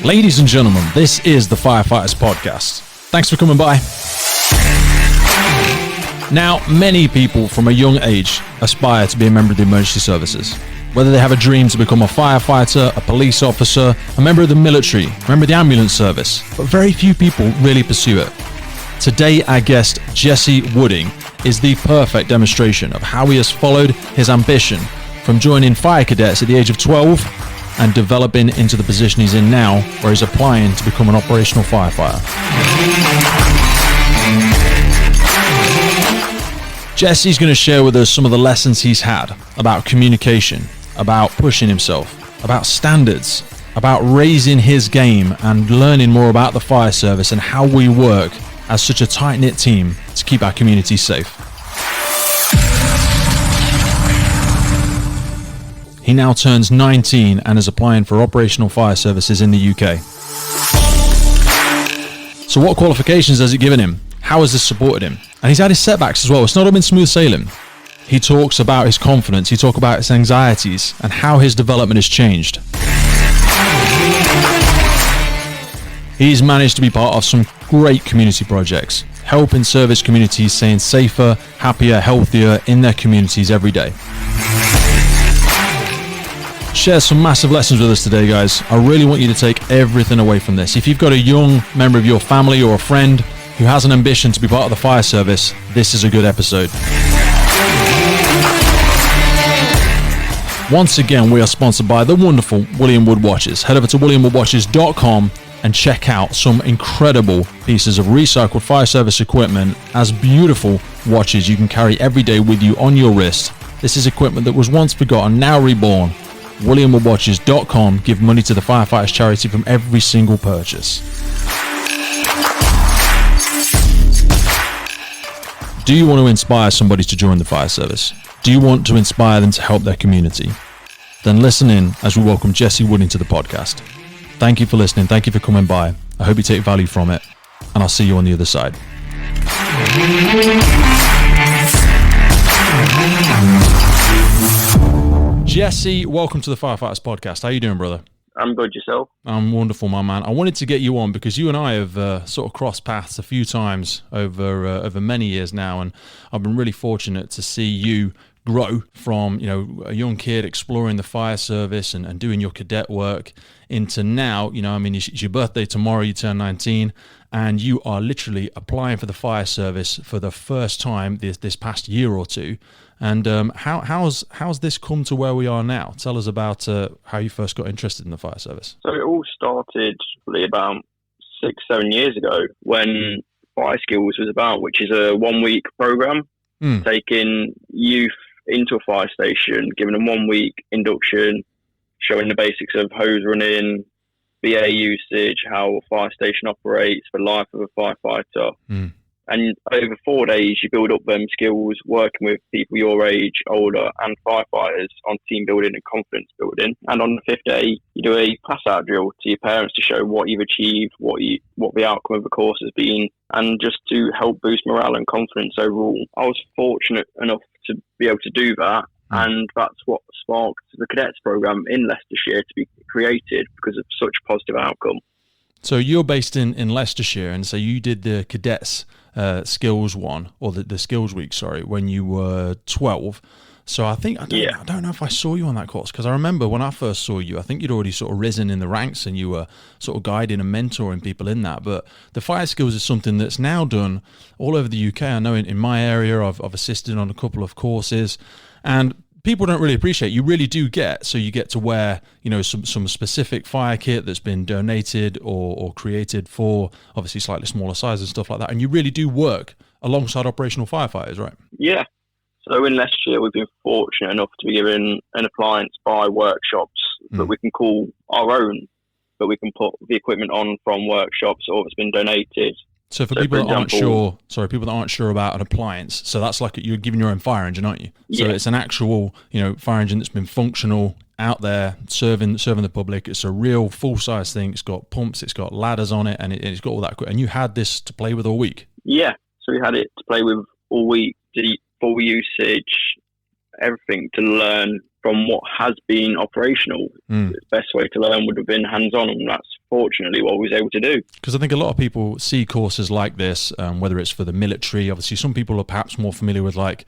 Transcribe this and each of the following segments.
Ladies and gentlemen, this is the Firefighters Podcast. Thanks for coming by. Now, many people from a young age aspire to be a member of the emergency services. Whether they have a dream to become a firefighter, a police officer, a member of the military, a member of the ambulance service, but very few people really pursue it. Today, our guest, Jessey Wooding, is the perfect demonstration of how he has followed his ambition from joining fire cadets at the age of 12 and developing into the position he's in now, where he's applying to become an operational firefighter. Jessey's going to share with us some of the lessons he's had about communication, about pushing himself, about standards, about raising his game and learning more about the fire service and how we work as such a tight-knit team to keep our community safe. He now turns 19 and is applying for operational fire services in the UK. So what qualifications has it given him? How has this supported him? And he's had his setbacks as well. It's not all been smooth sailing. He talks about his confidence, he talks about his anxieties and how his development has changed. He's managed to be part of some great community projects, helping service communities staying safer, happier, healthier in their communities every day. Share some massive lessons with us today, guys. I really want you to take everything away from this. If you've got a young member of your family or a friend who has an ambition to be part of the fire service, this is a good episode. Once again, we are sponsored by the wonderful William Wood Watches. Head over to williamwoodwatches.com and check out some incredible pieces of recycled fire service equipment as beautiful watches you can carry every day with you on your wrist. This is equipment that was once forgotten, now reborn. williamwoodwatches.com. Give money to the Firefighters charity from every single purchase. Do you want to inspire somebody to join the fire service? Do you want to inspire them to help their community? Then listen in as we welcome Jessey Wooding to the podcast. Thank you for listening. Thank you for coming by. I hope you take value from it, and I'll see you on the other side. Jessey, welcome to the Firefighters Podcast. How you doing, brother? I'm good, yourself? I'm wonderful, my man. I wanted to get you on because you and I have sort of crossed paths a few times over many years now, and I've been really fortunate to see you grow from, a young kid exploring the fire service and doing your cadet work into now, it's your birthday tomorrow, you turn 19, and you are literally applying for the fire service for the first time this past year or two. And how's this come to where we are now? Tell us about how you first got interested in the fire service. So it all started probably about 6-7 years ago when Fire Skills was about, which is a 1-week program, taking youth into a fire station, giving them 1-week induction, showing the basics of hose running, BA usage, how a fire station operates, the life of a firefighter. And over 4 days, you build up them skills working with people your age, older, and firefighters on team building and confidence building. And on the 5th day, you do a pass-out drill to your parents to show what you've achieved, what the outcome of the course has been, and just to help boost morale and confidence overall. I was fortunate enough to be able to do that, and that's what sparked the cadets program in Leicestershire to be created because of such positive outcome. So you're based in Leicestershire, and so you did the cadets skills one, or the skills week, sorry, when you were 12. So I don't know if I saw you on that course, because I remember when I first saw you, I think you'd already sort of risen in the ranks and you were sort of guiding and mentoring people in that. But the fire skills is something that's now done all over the UK. I know in my area I've assisted on a couple of courses, and people don't really appreciate. You really do get to wear, some specific fire kit that's been donated or created for obviously slightly smaller size and stuff like that. And you really do work alongside operational firefighters, right? Yeah. So in Leicestershire, we've been fortunate enough to be given an appliance by workshops that we can call our own, but we can put the equipment on from workshops or it's been donated. So for people that aren't sure about an appliance, so that's like you're giving your own fire engine, aren't you? So it's an actual, fire engine that's been functional out there, serving the public. It's a real full-size thing. It's got pumps, it's got ladders on it, and it's got all that. And you had this to play with all week? Yeah, so we had it to play with all week, the full usage, everything to learn from what has been operational. The best way to learn would have been hands-on, and that's fortunately what I was able to do. Because I think a lot of people see courses like this, whether it's for the military. Obviously, some people are perhaps more familiar with like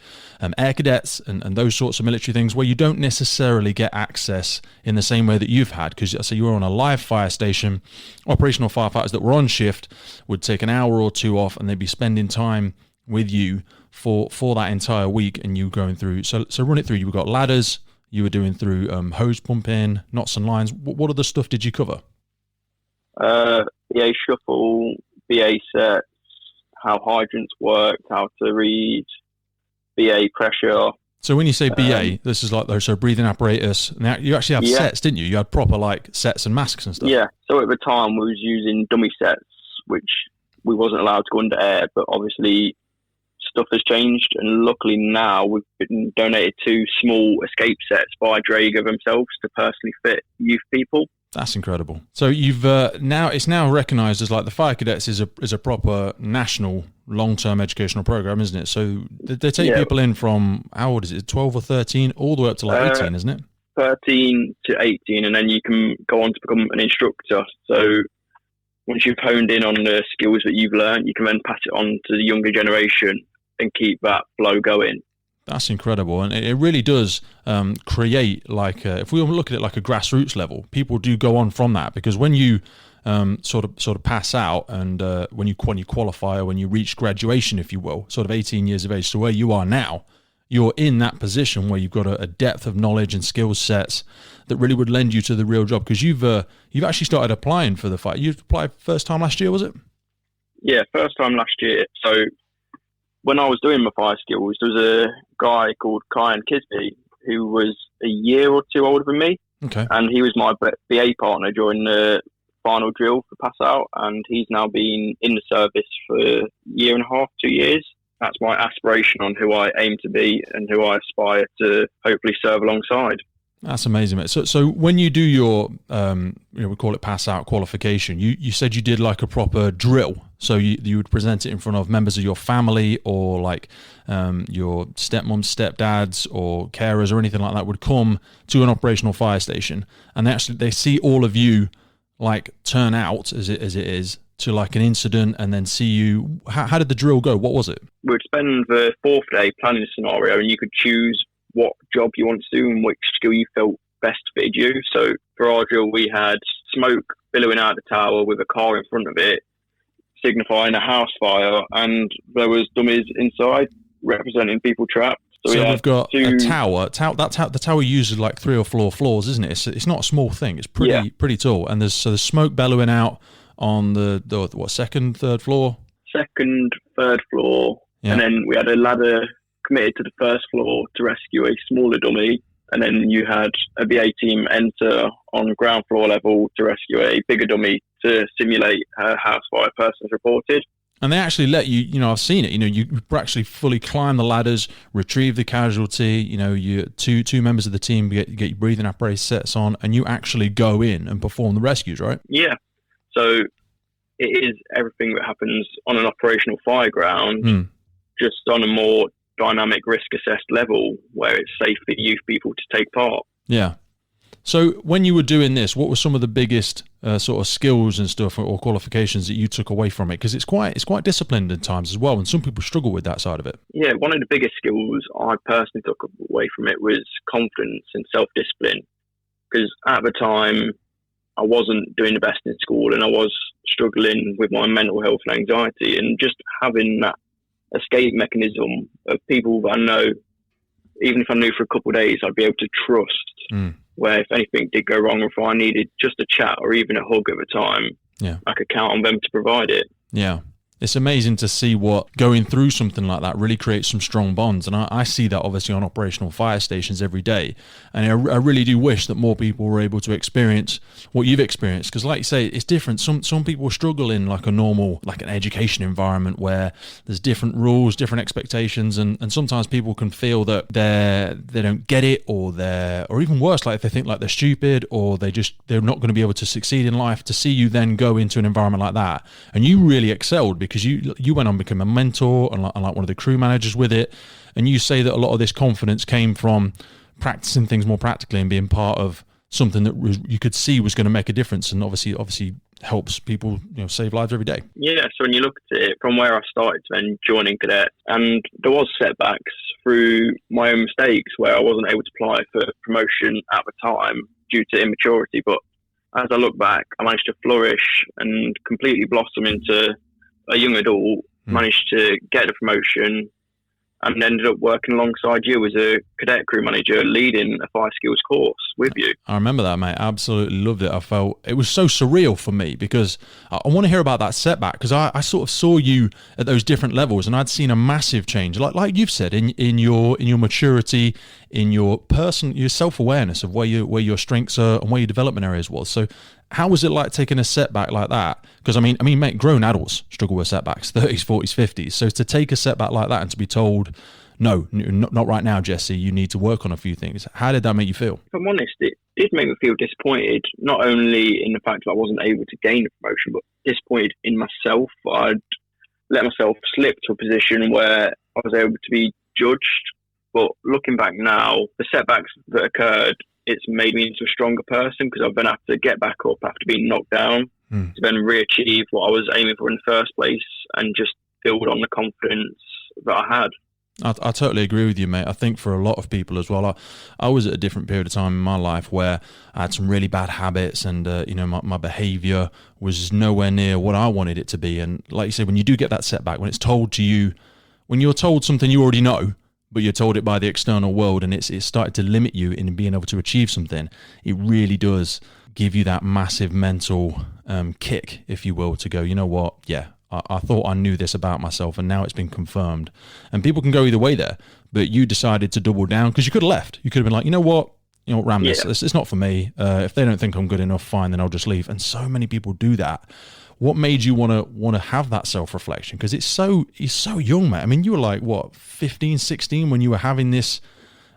air cadets and those sorts of military things, where you don't necessarily get access in the same way that you've had. Because so you were on a live fire station, operational firefighters that were on shift would take an hour or two off, and they'd be spending time with you for that entire week, and you going through. So run it through. You got ladders. You were doing through hose pumping, knots and lines. What other stuff did you cover? BA shuffle, BA sets, how hydrants worked, how to read, BA pressure. So when you say BA, this is like those breathing apparatus. Now you actually have sets, didn't you? You had proper like sets and masks and stuff. Yeah. So at the time we was using dummy sets, which we wasn't allowed to go under air, but obviously stuff has changed, and luckily now we've been donated 2 small escape sets by Draeger themselves to personally fit youth people. That's incredible. So you've it's now recognised as like the Fire Cadets is a proper national long-term educational program, isn't it? So they take people in from, how old is it, 12 or 13, all the way up to like 18, isn't it? 13 to 18, and then you can go on to become an instructor. So once you've honed in on the skills that you've learned, you can then pass it on to the younger generation and keep that flow going. That's incredible, and it really does create like if we look at it like a grassroots level, people do go on from that, because when you sort of pass out and when you qualify, or when you reach graduation, if you will, sort of 18 years of age to where you are now, you're in that position where you've got a depth of knowledge and skill sets that really would lend you to the real job. Because you've actually started applying for the fire. You applied first time last year, was it? Yeah, first time last year. So when I was doing my fire skills, there was a guy called Kyan Kisby who was a year or 2 older than me. Okay. And he was my BA partner during the final drill for pass out, and he's now been in the service for a year and a half, 2 years. That's my aspiration on who I aim to be and who I aspire to hopefully serve alongside. That's amazing, mate. So when you do your, we call it pass out qualification, you said you did like a proper drill. So you would present it in front of members of your family, or like your stepmoms, stepdads, or carers, or anything like that would come to an operational fire station, and they see all of you like turn out as it is to like an incident, and then see you. How did the drill go? What was it? We would spend the 4th day planning a scenario, and you could choose what job you want to do and which skill you felt best fitted you. So for our drill, we had smoke billowing out of the tower with a car in front of it, signifying a house fire, and there was dummies inside representing people trapped. So we've got a tower. The tower uses like 3 or 4 floors, isn't it? It's not a small thing. It's pretty tall, and there's smoke bellowing out on the second, third floor. Second, third floor, and then we had a ladder committed to the first floor to rescue a smaller dummy, and then you had a BA team enter on ground floor level to rescue a bigger dummy to simulate a house fire person's reported. And they actually let you, I've seen it, you actually fully climb the ladders, retrieve the casualty, you two members of the team get your breathing apparatus sets on, and you actually go in and perform the rescues, right? Yeah. So it is everything that happens on an operational fire ground, just on a more dynamic risk assessed level where it's safe for youth people to take part. Yeah. So when you were doing this, what were some of the biggest sort of skills and stuff or qualifications that you took away from it? Because it's quite disciplined at times as well, and some people struggle with that side of it. Yeah, one of the biggest skills I personally took away from it was confidence and self-discipline. Because at the time, I wasn't doing the best in school, and I was struggling with my mental health and anxiety, and just having that escape mechanism of people that I know, even if I knew for a couple of days, I'd be able to trust, where if anything did go wrong, or if I needed just a chat or even a hug at the time, I could count on them to provide it. Yeah. It's amazing to see what going through something like that really creates some strong bonds. And I see that obviously on operational fire stations every day. And I really do wish that more people were able to experience what you've experienced. Because like you say, it's different. Some people struggle in like a normal, like an education environment where there's different rules, different expectations. And sometimes people can feel that they don't get it, or even worse, like if they think like they're stupid, or they're not going to be able to succeed in life. To see you then go into an environment like that, and you really excelled, because you went on to become a mentor and like one of the crew managers with it, and you say that a lot of this confidence came from practicing things more practically and being part of something that you could see was going to make a difference, and obviously helps people, save lives every day. Yeah, so when you look at it from where I started to then joining cadets, and there was setbacks through my own mistakes where I wasn't able to apply for promotion at the time due to immaturity, but as I look back, I managed to flourish and completely blossom into a young adult, managed to get a promotion, and ended up working alongside you as a cadet crew manager, leading a fire skills course with you. I remember that, mate. Absolutely loved it. I felt it was so surreal for me, because I want to hear about that setback, because I sort of saw you at those different levels, and I'd seen a massive change, like you've said, in your maturity, in your self-awareness of where your strengths are and where your development areas was. So how was it like taking a setback like that? Because I mean, mate, grown adults struggle with setbacks, 30s, 40s, 50s. So to take a setback like that and to be told, no, not right now, Jessey, you need to work on a few things. How did that make you feel? If I'm honest, it did make me feel disappointed, not only in the fact that I wasn't able to gain a promotion, but disappointed in myself. I'd let myself slip to a position where I was able to be judged. But looking back now, the setbacks that occurred, it's made me into a stronger person, because I've been able to get back up after being knocked down, to then re-achieve what I was aiming for in the first place, and just build on the confidence that I had. I totally agree with you, mate. I think for a lot of people as well, I was at a different period of time in my life where I had some really bad habits, and my behaviour was nowhere near what I wanted it to be. And like you said, when you do get that setback, when it's told to you, when you're told something you already know, but you're told it by the external world, and it's started to limit you in being able to achieve something, it really does give you that massive mental kick, if you will, to go, you know what, yeah, I thought I knew this about myself, and now it's been confirmed. And people can go either way there, but you decided to double down, because you could have left. You could have been like, you know what, ram this. It's not for me. If they don't think I'm good enough, fine, then I'll just leave. And so many people do that. What made you want to have that self-reflection? Because you're so young, mate. I mean, you were like, what, 15, 16 when you were having this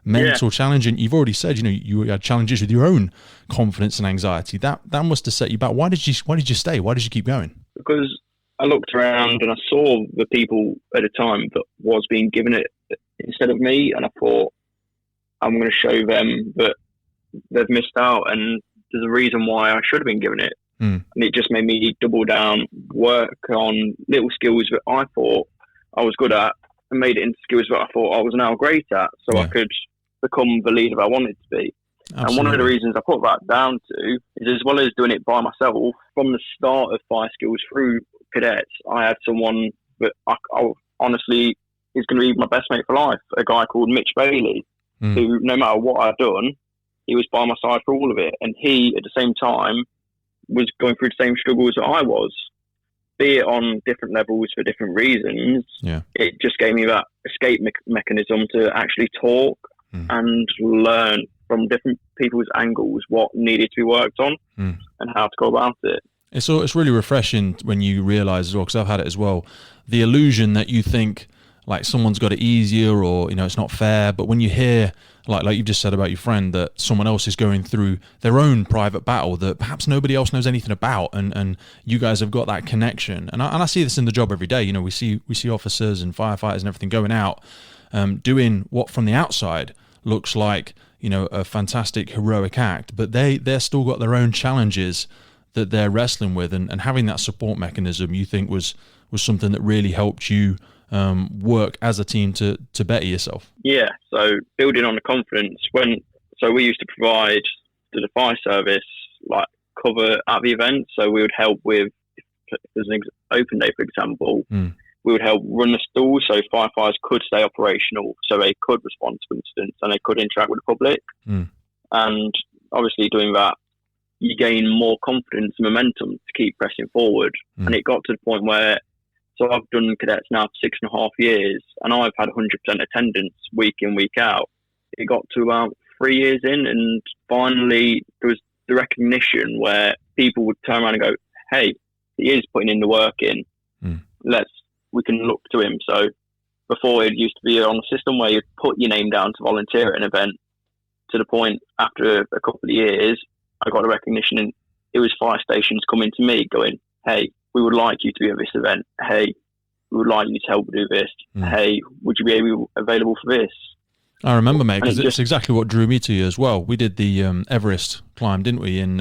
mental challenge, and you've already said, you had challenges with your own confidence and anxiety. That must have set you back. Why did you stay? Why did you keep going? Because I looked around and I saw the people at a time that was being given it instead of me, and I thought, I'm going to show them that they've missed out, and there's a reason why I should have been given it. And it just made me double down, work on little skills that I thought I was good at, and made it into skills that I thought I was now great at, so I could become the leader I wanted to be. Absolutely. And one of the reasons I put that down to is, as well as doing it by myself, from the start of Fire Skills through cadets, I had someone that I honestly is going to be my best mate for life, a guy called Mitch Bailey, who, no matter what I'd done, he was by my side for all of it. And he, at the same time, was going through the same struggles that I was, be it on different levels for different reasons. It just gave me that escape mechanism to actually talk and learn from different people's angles what needed to be worked on and how to go about it. It's really refreshing when you realise as well, because I've had it as well, the illusion that you think like someone's got it easier, or it's not fair. But when you hear, like you've just said about your friend, that someone else is going through their own private battle that perhaps nobody else knows anything about, and you guys have got that connection. And I see this in the job every day. We see officers and firefighters and everything going out, doing what from the outside looks like a fantastic heroic act, but they're still got their own challenges that they're wrestling with, and having that support mechanism, you think was something that really helped you work as a team to better yourself. Yeah, so building on the confidence. So we used to provide to the fire service like cover at the event, so we would help with, if there's an open day for example, we would help run the stall so firefighters could stay operational, so they could respond to incidents and they could interact with the public. And obviously doing that, you gain more confidence and momentum to keep pressing forward. And it got to the point where, so I've done cadets now for 6.5 years, and I've had 100% attendance week in, week out. It got to about 3 years in, and finally there was the recognition where people would turn around and go, hey, he is putting in the work in. We can look to him. So before, it used to be on a system where you'd put your name down to volunteer at an event, to the point after a couple of years, I got a recognition, and it was fire stations coming to me going, hey, we would like you to be at this event. Hey, we would like you to help do this. Hey, would you be available for this? I remember, mate, because it's exactly what drew me to you as well. We did the Everest climb, didn't we, in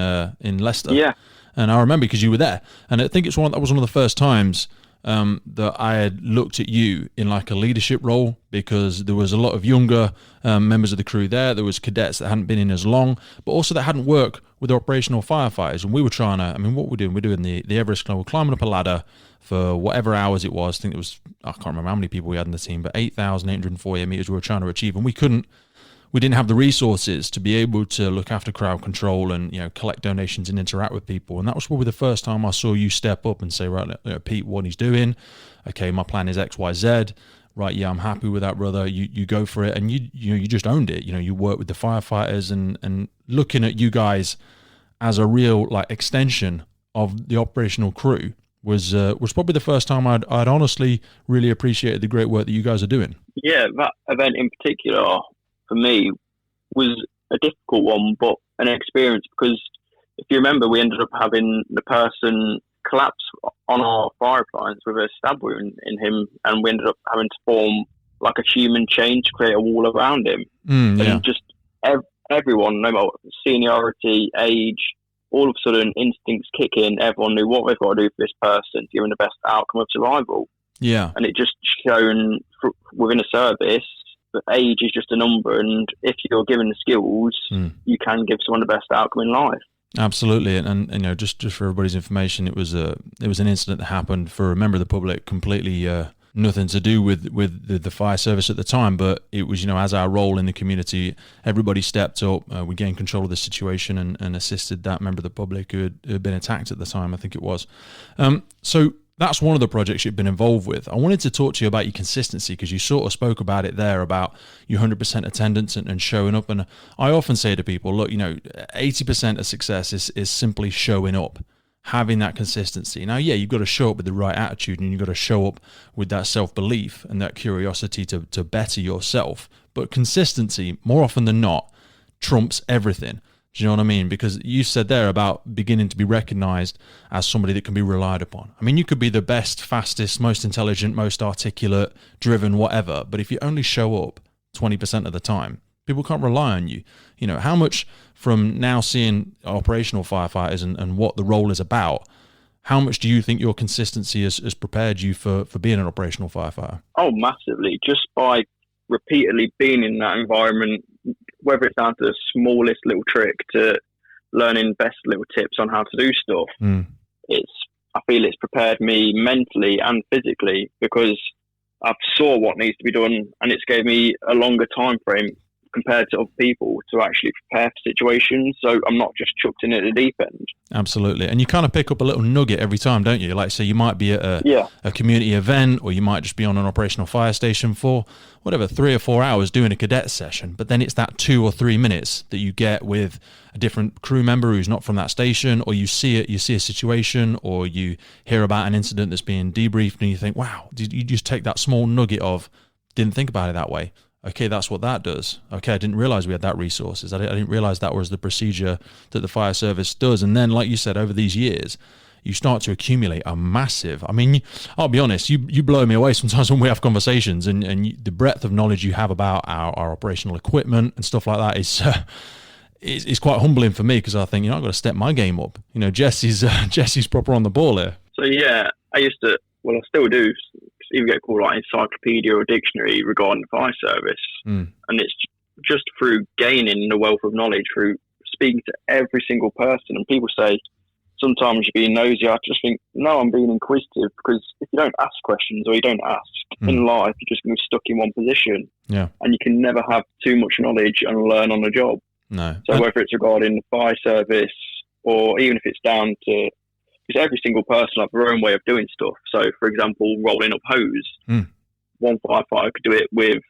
Leicester? Yeah. And I remember because you were there, and I think that was one of the first times that I had looked at you in like a leadership role, because there was a lot of younger members of the crew there. There was cadets that hadn't been in as long, but also that hadn't worked with operational firefighters. And we were trying to, what we're doing, the Everest climb. We're climbing up a ladder for whatever hours it was. I think it was, I can't remember how many people we had in the team, but 8,840 meters we were trying to achieve, and we didn't have the resources to be able to look after crowd control and, collect donations and interact with people. And that was probably the first time I saw you step up and say, right, Pete, what he's doing. Okay, my plan is X, Y, Z. Right, yeah, I'm happy with that, brother. You go for it, and you just owned it. You work with the firefighters, and looking at you guys as a real like extension of the operational crew was probably the first time I'd honestly really appreciated the great work that you guys are doing. Yeah, that event in particular for me was a difficult one, but an experience, because if you remember, we ended up having the person collapse on our fire appliance with a stab wound in him, and we ended up having to form like a human chain to create a wall around him. And just everyone, no matter seniority, age, all of a sudden instincts kick in. Everyone knew what they've got to do for this person to give them the best outcome of survival. Yeah. And it just shown within a service that age is just a number, and if you're given the skills, you can give someone the best outcome in life. Absolutely, and just for everybody's information, it was an incident that happened for a member of the public, completely nothing to do with the fire service at the time, but it was, as our role in the community, everybody stepped up. We gained control of the situation and assisted that member of the public who had been attacked at the time, I think it was. So that's one of the projects you've been involved with. I wanted to talk to you about your consistency, because you sort of spoke about it there, about your 100% attendance and showing up. And I often say to people, look, 80% of success is simply showing up, having that consistency. Now, yeah, you've got to show up with the right attitude, and you've got to show up with that self-belief and that curiosity to better yourself. But consistency, more often than not, trumps everything. Do you know what I mean? Because you said there about beginning to be recognized as somebody that can be relied upon. You could be the best, fastest, most intelligent, most articulate, driven, whatever, but if you only show up 20% of the time, people can't rely on you. How much from now seeing operational firefighters and what the role is about, how much do you think your consistency has prepared you for being an operational firefighter? Oh, massively. Just by repeatedly being in that environment, whether it's down to the smallest little trick to learning best little tips on how to do stuff, I feel it's prepared me mentally and physically, because I've saw what needs to be done, and it's gave me a longer time frame compared to other people to actually prepare for situations. So I'm not just chucked in at the deep end. Absolutely. And you kind of pick up a little nugget every time, don't you? Like, say you might be at a community event, or you might just be on an operational fire station for 3 or 4 hours doing a cadet session. But then it's that 2 or 3 minutes that you get with a different crew member who's not from that station, or you see a situation, or you hear about an incident that's being debriefed, and you think, wow, you just take that small nugget of, didn't think about it that way. Okay, that's what that does. Okay, I didn't realize we had that resources. I didn't realize that was the procedure that the fire service does. And then, like you said, over these years, you start to accumulate a massive, I'll be honest, you blow me away sometimes when we have conversations, and the breadth of knowledge you have about our operational equipment and stuff like that is quite humbling for me, because I think, I've got to step my game up. Jessey's proper on the ball here. So yeah, I still do, even get called like encyclopedia or dictionary regarding the fire service. And it's just through gaining the wealth of knowledge, through speaking to every single person. And people say, sometimes you're being nosy. I just think, no, I'm being inquisitive, because if you don't ask questions, or you don't ask in life, you're just going to be stuck in one position. Yeah. And you can never have too much knowledge and learn on the job. No. So whether it's regarding the fire service, or even if it's down to, because every single person has their own way of doing stuff. So, for example, rolling up hose. One firefighter could do it with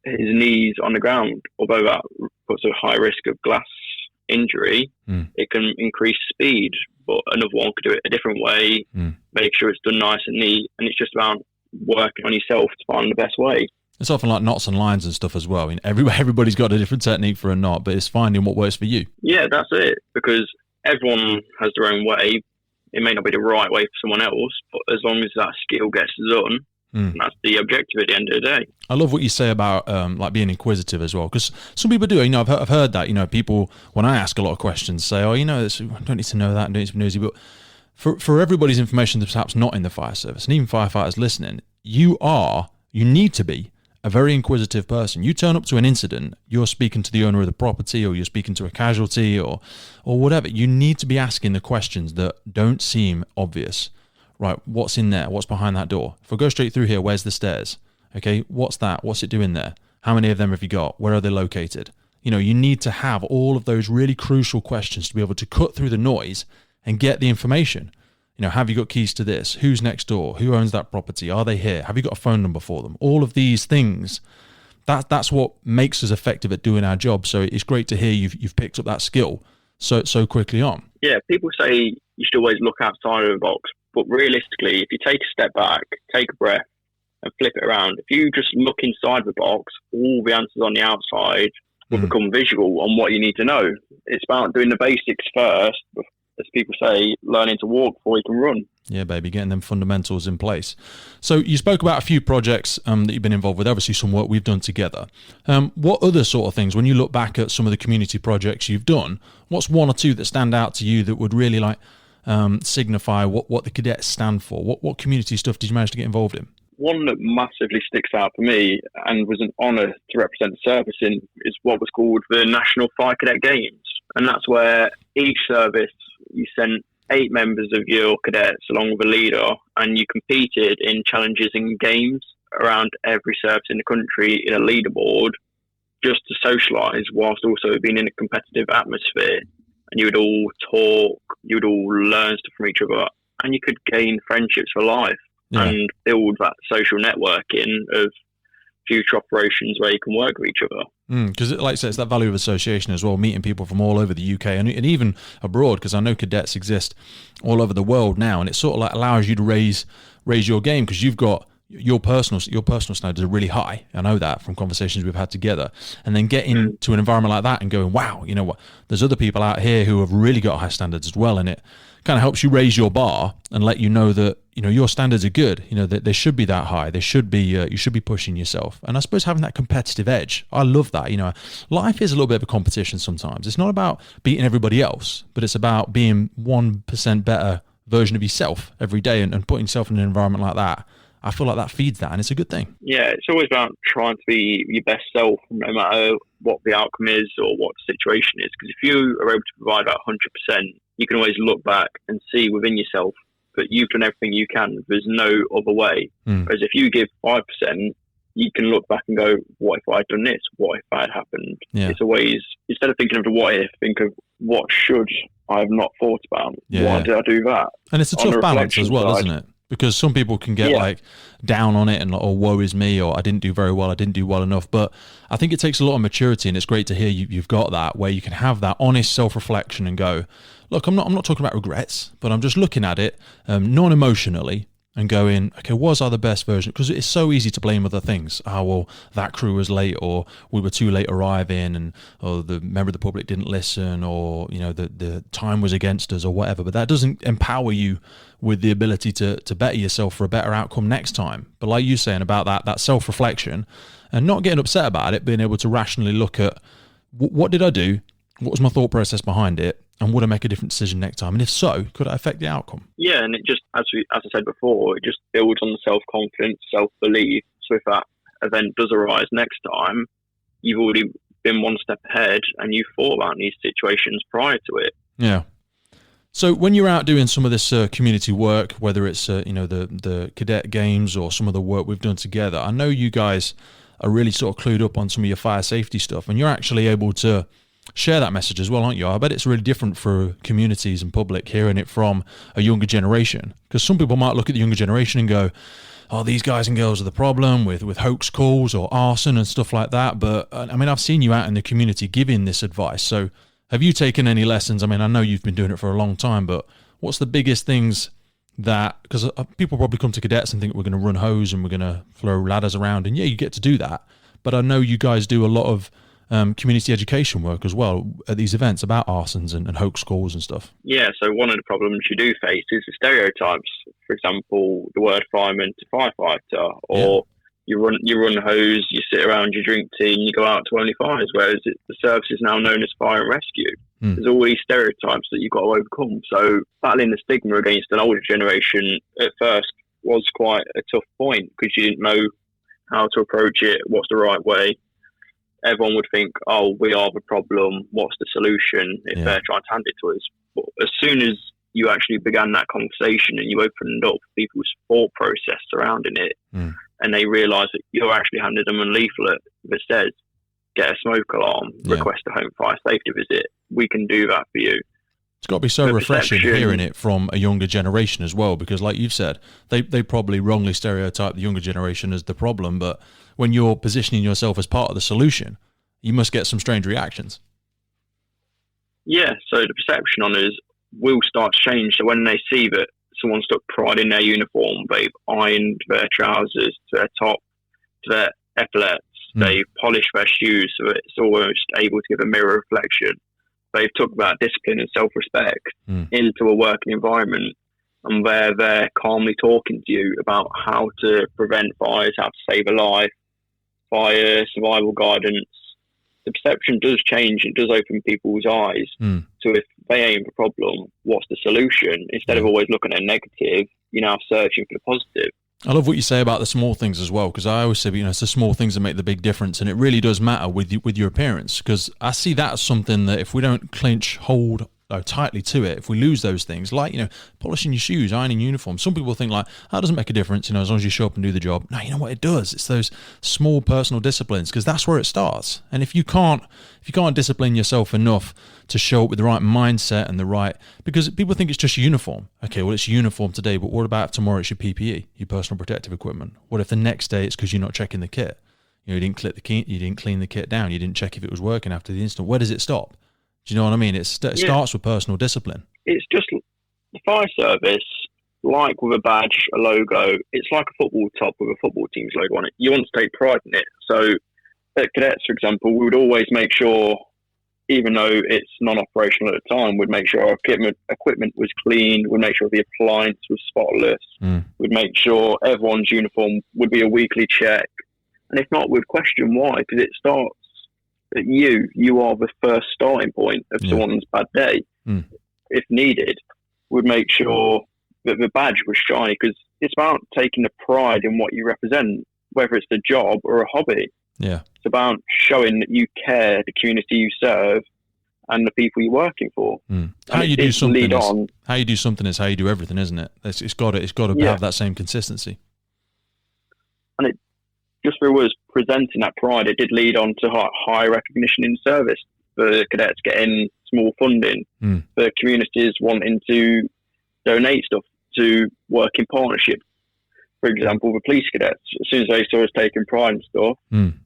his knees on the ground, although that puts a high risk of glass injury. It can increase speed, but another one could do it a different way, make sure it's done nice and neat, and it's just about working on yourself to find the best way. It's often like knots and lines and stuff as well. Everybody's got a different technique for a knot, but it's finding what works for you. Yeah, that's it, because everyone has their own way. It may not be the right way for someone else, but as long as that skill gets done, And that's the objective at the end of the day. I love what you say about like being inquisitive as well, because some people do. I've heard that. People, when I ask a lot of questions, say, "Oh, I don't need to know that, I don't need to be nosy." But for everybody's information that's perhaps not in the fire service, and even firefighters listening, you need to be a very inquisitive person. You turn up to an incident, you're speaking to the owner of the property, or you're speaking to a casualty, or whatever. You need to be asking the questions that don't seem obvious. Right, what's in there? What's behind that door? If I go straight through here, where's the stairs? Okay, what's that? What's it doing there? How many of them have you got? Where are they located? You need to have all of those really crucial questions to be able to cut through the noise and get the information. Have you got keys to this? Who's next door? Who owns that property? Are they here? Have you got a phone number for them? All of these things, that's what makes us effective at doing our job. So it's great to hear you've picked up that skill so quickly on. Yeah, people say you should always look outside of the box. But realistically, if you take a step back, take a breath, and flip it around, if you just look inside the box, all the answers on the outside will become visual on what you need to know. It's about doing the basics first, as people say, learning to walk before you can run. Yeah, baby, getting them fundamentals in place. So you spoke about a few projects that you've been involved with, obviously some work we've done together. What other sort of things, when you look back at some of the community projects you've done, what's one or two that stand out to you that would really signify what the cadets stand for? What community stuff did you manage to get involved in? One that massively sticks out for me and was an honour to represent the service in is what was called the National Fire Cadet Games. And that's where each service, you sent 8 members of your cadets along with a leader, and you competed in challenges and games around every service in the country in a leaderboard, just to socialise whilst also being in a competitive atmosphere. And you would all talk, you would all learn stuff from each other, and you could gain friendships for life and build that social networking of future operations where you can work with each other. Because like I said, it's that value of association as well, meeting people from all over the UK and even abroad, because I know cadets exist all over the world now, and it sort of like allows you to raise your game, because you've got your personal standards are really high. I know that from conversations we've had together. And then get into an environment like that and going, wow, you know what? There's other people out here who have really got high standards as well, and it kind of helps you raise your bar and let you know that your standards are good. That they should be that high. They should be. You should be pushing yourself. And I suppose having that competitive edge, I love that. Life is a little bit of a competition sometimes. It's not about beating everybody else, but it's about being 1% better version of yourself every day and putting yourself in an environment like that. I feel like that feeds that, and it's a good thing. Yeah, it's always about trying to be your best self, no matter what the outcome is or what the situation is. Because if you are able to provide that 100%, you can always look back and see within yourself that you've done everything you can. There's no other way. Whereas if you give 5%, you can look back and go, what if I'd done this? What if that had happened? Yeah. It's always, instead of thinking of the what if, think of what should I have not thought about? Yeah. Why did I do that? And it's a tough balance as well, isn't it? Because some people can get down on it and woe is me, or I didn't do very well, I didn't do well enough. But I think it takes a lot of maturity, and it's great to hear you've got that, where you can have that honest self-reflection and go, look, I'm not talking about regrets, but I'm just looking at it non-emotionally and going, okay, was I the best version? Because it's so easy to blame other things. Oh, well, that crew was late, or we were too late arriving, or the member of the public didn't listen, or the time was against us, or whatever. But that doesn't empower you with the ability to better yourself for a better outcome next time. But like you're saying about that self-reflection and not getting upset about it, being able to rationally look at what did I do? What was my thought process behind it? And would I make a different decision next time? And if so, could I affect the outcome? Yeah, and it just, as I said before, it just builds on the self-confidence, self-belief. So if that event does arise next time, you've already been one step ahead and you've thought about these situations prior to it. Yeah. So when you're out doing some of this community work, whether it's the cadet games or some of the work we've done together, I know you guys are really sort of clued up on some of your fire safety stuff, and you're actually able to share that message as well, aren't you? I bet it's really different for communities and public hearing it from a younger generation, because some people might look at the younger generation and go, oh, these guys and girls are the problem with HAIX calls or arson and stuff like that. But I mean, I've seen you out in the community giving this advice. So have you taken any lessons? I mean, I know you've been doing it for a long time, but what's the biggest things that, because people probably come to cadets and think we're going to run hose and we're going to throw ladders around, and yeah, you get to do that. But I know you guys do a lot of community education work as well at these events about arsons and HAIX scores and stuff? Yeah, so one of the problems you do face is the stereotypes. For example, the word fireman to firefighter, or you run hose, you sit around, you drink tea, and you go out to only fires, whereas the service is now known as fire and rescue. There's all these stereotypes that you've got to overcome. So battling the stigma against an older generation at first was quite a tough point, because you didn't know how to approach it, what's the right way. Everyone would think, oh, we are the problem, what's the solution if they're trying to hand it to us. But as soon as you actually began that conversation and you opened up people's thought process surrounding it, and they realise that you're actually handing them a leaflet that says, get a smoke alarm, request a home fire safety visit, we can do that for you. It's got to be so refreshing hearing it from a younger generation as well, because like you've said, they probably wrongly stereotype the younger generation as the problem, but when you're positioning yourself as part of the solution, you must get some strange reactions. Yeah, so the perception on us will start to change. So when they see that someone's took pride in their uniform, they've ironed their trousers to their top, to their epaulets, they've polished their shoes so it's almost able to give a mirror reflection. They've talked about discipline and self-respect into a working environment, and where they're calmly talking to you about how to prevent fires, how to save a life, fire survival guidance. The perception does change. It does open people's eyes to, if they ain't the problem, what's the solution? Instead of always looking at negative, you're now searching for the positive. I love what you say about the small things as well, because I always say, it's the small things that make the big difference, and it really does matter with your appearance, because I see that as something that if we don't hold tightly to it, if we lose those things, like, polishing your shoes, ironing uniforms, some people think like, that doesn't make a difference, as long as you show up and do the job. No, you know what it does? It's those small personal disciplines, because that's where it starts. And if you can't discipline yourself enough to show up with the right mindset and the right, because people think it's just uniform. Okay, well, it's uniform today, but what about if tomorrow it's your PPE, your personal protective equipment? What if the next day it's because you're not checking the kit? You didn't clip the key, you didn't clean the kit down, you didn't check if it was working after the incident. Where does it stop? Do you know what I mean? It starts with personal discipline. It's just the fire service, like with a badge, a logo, it's like a football top with a football team's logo on it. You want to take pride in it. So at cadets, for example, we would always make sure, even though it's non-operational at the time, we'd make sure our equipment was clean, we'd make sure the appliance was spotless, we'd make sure everyone's uniform would be a weekly check. And if not, we'd question why, because it starts that you are the first starting point of someone's bad day. If needed, we'd make sure that the badge was shiny, because it's about taking the pride in what you represent, whether it's the job or a hobby. Yeah, it's about showing that you care, the community you serve, and the people you're working for. How you do something is how you do everything, isn't it? It's got to have that same consistency. And it just through us presenting that pride, it did lead on to high recognition in service, for cadets getting small funding, for communities wanting to donate stuff to work in partnership. For example, the police cadets, as soon as they saw us taking pride and stuff,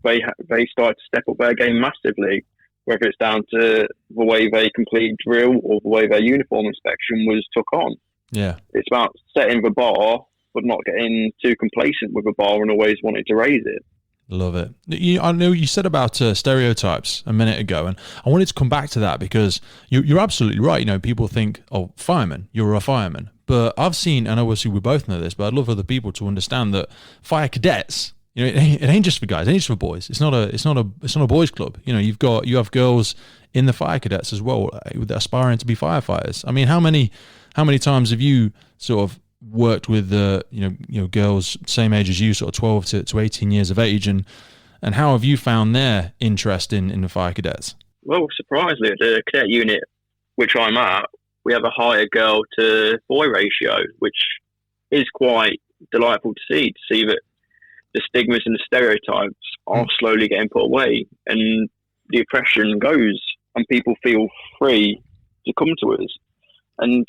they started to step up their game massively, whether it's down to the way they complete drill or the way their uniform inspection was took on. Yeah, it's about setting the bar, but not getting too complacent with the bar and always wanting to raise it. Love it. I know you said about stereotypes a minute ago, and I wanted to come back to that, because you're absolutely right. People think, oh, fireman, you're a fireman. But I've seen, and obviously we both know this, but I'd love other people to understand that fire cadets, it ain't just for guys, it ain't just for boys. It's not a boys club. You have girls in the fire cadets as well, aspiring to be firefighters. I mean, how many times have you sort of worked with girls same age as you, sort of 12 to 18 years of age, and how have you found their interest in the fire cadets? Well, surprisingly, at the cadet unit which I'm at, we have a higher girl to boy ratio, which is quite delightful to see that the stigmas and the stereotypes are slowly getting put away, and the oppression goes, and people feel free to come to us. And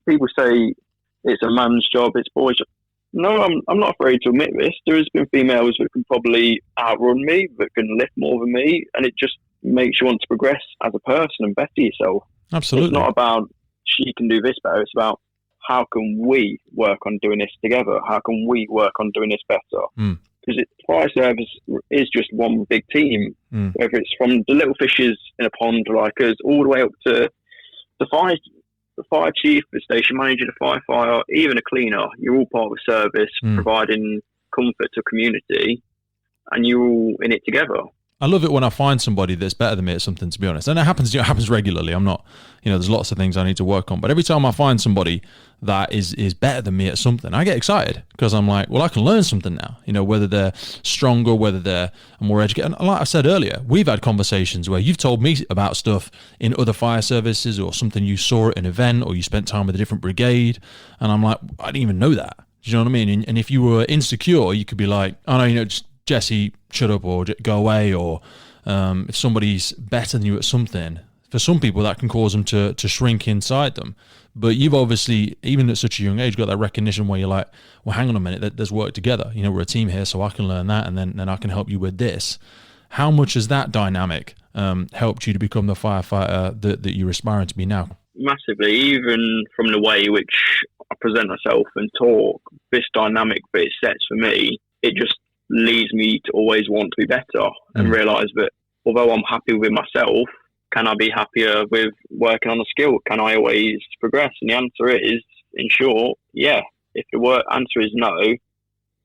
people say it's a man's job, it's a boy's job. No, I'm not afraid to admit this. There has been females that can probably outrun me, that can lift more than me, and it just makes you want to progress as a person and better yourself. Absolutely. It's not about she can do this better. It's about how can we work on doing this together? How can we work on doing this better? because fire service is just one big team. Whether it's from the little fishes in a pond like us, all the way up to the fire chief, the station manager, the firefighter, even a cleaner. You're all part of a service, providing comfort to a community, and you're all in it together. I love it when I find somebody that's better than me at something, to be honest. And it happens regularly. I'm not, there's lots of things I need to work on. But every time I find somebody that is better than me at something, I get excited because I'm like, well, I can learn something now. Whether they're stronger, whether they're more educated. And like I said earlier, we've had conversations where you've told me about stuff in other fire services or something you saw at an event or you spent time with a different brigade. And I'm like, I didn't even know that. Do you know what I mean? And if you were insecure, you could be like, oh no, just Jessey, shut up or go away, or if somebody's better than you at something, for some people that can cause them to shrink inside them. But you've obviously, even at such a young age, got that recognition where you're like, well, hang on a minute, there's work together. We're a team here, so I can learn that, and then I can help you with this. How much has that dynamic helped you to become the firefighter that you're aspiring to be now? Massively, even from the way which I present myself and talk, this dynamic that it sets for me, it just leads me to always want to be better and realise that although I'm happy with myself, can I be happier with working on a skill? Can I always progress? And the answer is, in short, yeah. If the answer is no,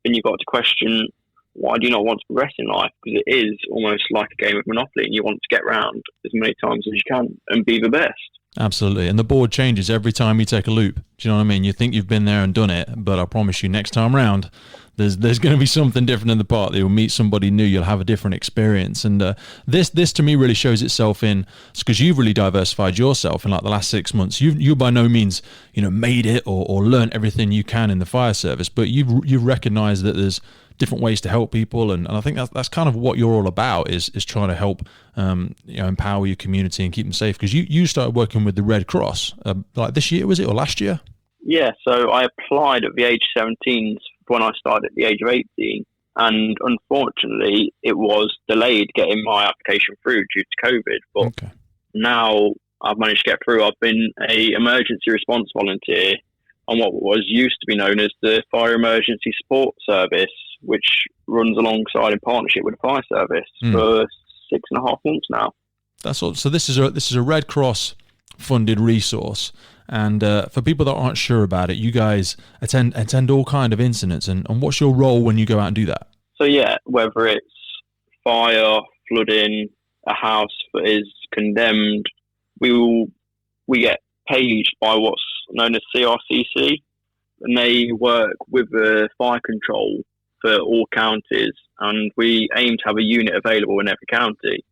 then you've got to question, why do you not want to progress in life? Because it is almost like a game of Monopoly and you want to get round as many times as you can and be the best. Absolutely. And the board changes every time you take a loop. Do you know what I mean? You think you've been there and done it, but I promise you next time round, there's going to be something different in the park. You'll meet somebody new. You'll have a different experience. And this to me really shows itself in, because you've really diversified yourself in like the last 6 months. You by no means, made it or learned everything you can in the fire service, but you've recognized that there's different ways to help people. And I think that's kind of what you're all about is trying to help, empower your community and keep them safe. Because you started working with the Red Cross like this year, was it, or last year? Yeah, so I applied at the age 17 when I started at the age of 18, and unfortunately it was delayed getting my application through due to COVID, but now I've managed to get through. I've been a emergency response volunteer on what was used to be known as the Fire Emergency Support Service, which runs alongside in partnership with the fire service for 6.5 months now. That's all. So this is a Red Cross funded resource. And for people that aren't sure about it, you guys attend all kind of incidents. And what's your role when you go out and do that? So yeah, whether it's fire, flooding, a house that is condemned, we get paged by what's known as CRCC, and they work with the fire control for all counties, and we aim to have a unit available in every county.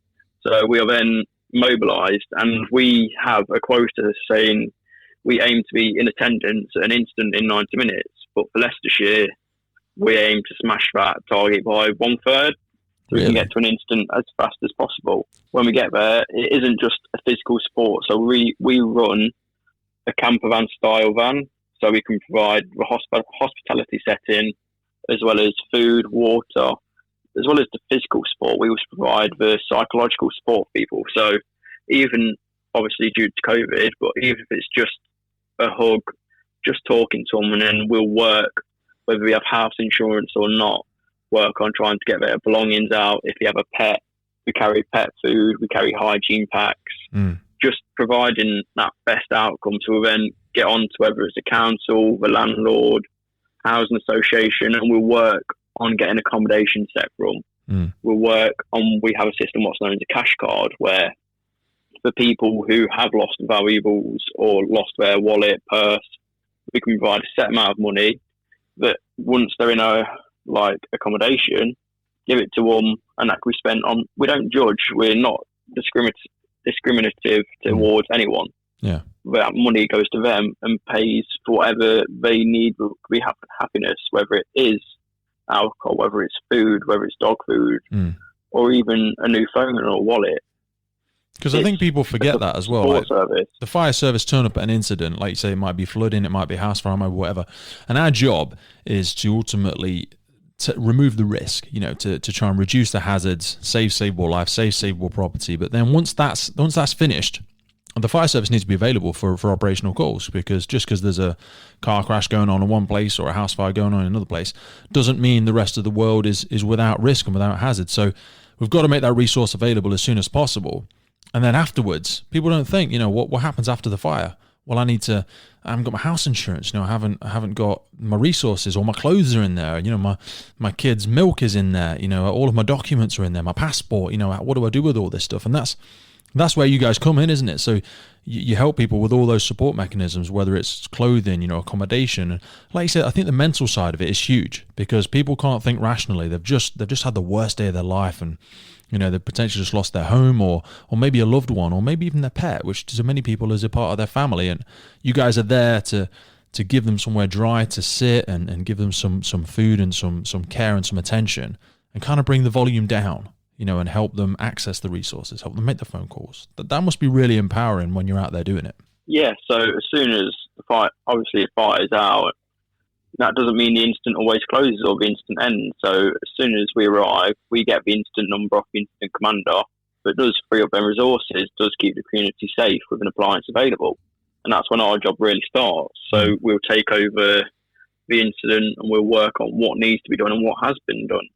So we are then mobilised, and we have a quota saying we aim to be in attendance at an incident in 90 minutes. But for Leicestershire, we aim to smash that target by 1/3, so we can get to an incident as fast as possible. When we get there, it isn't just a physical sport. So we run a camper van style van, so we can provide the hospitality setting, as well as food, water, as well as the physical support. We also provide the psychological support for people. So even, obviously due to COVID, but even if it's just a hug, just talking to them, and then we'll work, whether we have house insurance or not, work on trying to get their belongings out. If you have a pet, we carry pet food, we carry hygiene packs, just providing that best outcome to then get on to whether it's a council, the landlord, housing association, and we'll work on getting accommodation set for them. We'll work on, we have a system what's known as a cash card, where for people who have lost valuables or lost their wallet, purse, we can provide a set amount of money that once they're in a accommodation, give it to them, and that can be spent on. We don't judge. We're not discriminative towards anyone. Yeah, that money goes to them and pays for whatever they need to be happiness, whether it is alcohol, whether it's food, whether it's dog food, or even a new phone or a wallet. Because I think people forget that as well. Like, the fire service turn up at an incident, like you say, it might be flooding, it might be house fire, whatever. And our job is to ultimately remove the risk, to try and reduce the hazards, save savable life, save savable property. But then once that's finished, the fire service needs to be available for operational calls, because just because there's a car crash going on in one place or a house fire going on in another place doesn't mean the rest of the world is without risk and without hazard. So we've got to make that resource available as soon as possible. And then afterwards, people don't think, what happens after the fire? Well, I haven't got my house insurance. I haven't got my resources, or my clothes are in there. My kid's milk is in there. All of my documents are in there. My passport. What do I do with all this stuff? And that's where you guys come in, isn't it? So you help people with all those support mechanisms, whether it's clothing, accommodation. And like you said, I think the mental side of it is huge, because people can't think rationally. They've just had the worst day of their life, and they've potentially just lost their home, or maybe a loved one, or maybe even their pet, which to many people is a part of their family. And you guys are there to give them somewhere dry to sit, and give them some food and some care and some attention, and kind of bring the volume down, and help them access the resources, help them make the phone calls. That must be really empowering when you're out there doing it. Yeah, so as soon as the fire is out, that doesn't mean the incident always closes or the incident ends. So as soon as we arrive, we get the incident number off the incident commander, but it does free up their resources, does keep the community safe with an appliance available. And that's when our job really starts. So we'll take over the incident, and we'll work on what needs to be done and what has been done,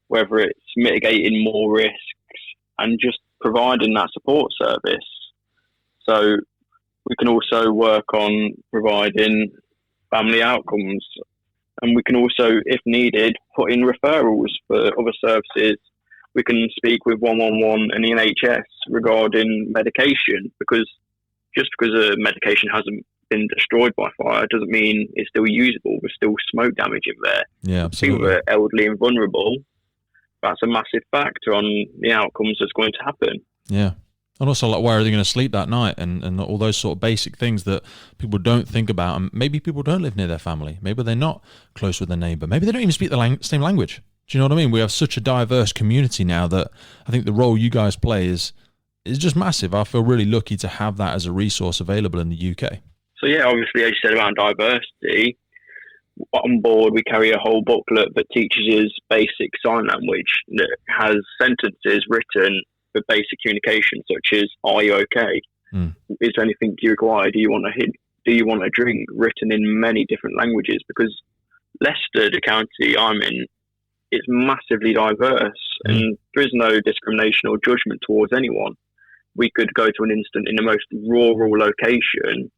whether it's mitigating more risks and just providing that support service. So we can also work on providing family outcomes, and we can also, if needed, put in referrals for other services. We can speak with 111 and the NHS regarding medication, because just because a medication hasn't been destroyed by fire doesn't mean it's still usable. There's still smoke damage in there. Yeah, absolutely. People are elderly and vulnerable. That's a massive factor on the outcomes that's going to happen. Yeah. And also, like, where are they going to sleep that night, and all those sort of basic things that people don't think about. And maybe people don't live near their family. Maybe they're not close with their neighbour. Maybe they don't even speak the same language. Do you know what I mean? We have such a diverse community now that I think the role you guys play is just massive. I feel really lucky to have that as a resource available in the UK. So yeah, obviously, as you said around diversity, on board we carry a whole booklet that teaches us basic sign language that has sentences written for basic communication, such as "Are you okay? Is there anything you require? Do you want a drink?" Written in many different languages, because Leicester, the county I'm in, is massively diverse, and there is no discrimination or judgment towards anyone. We could go to an incident in the most rural location,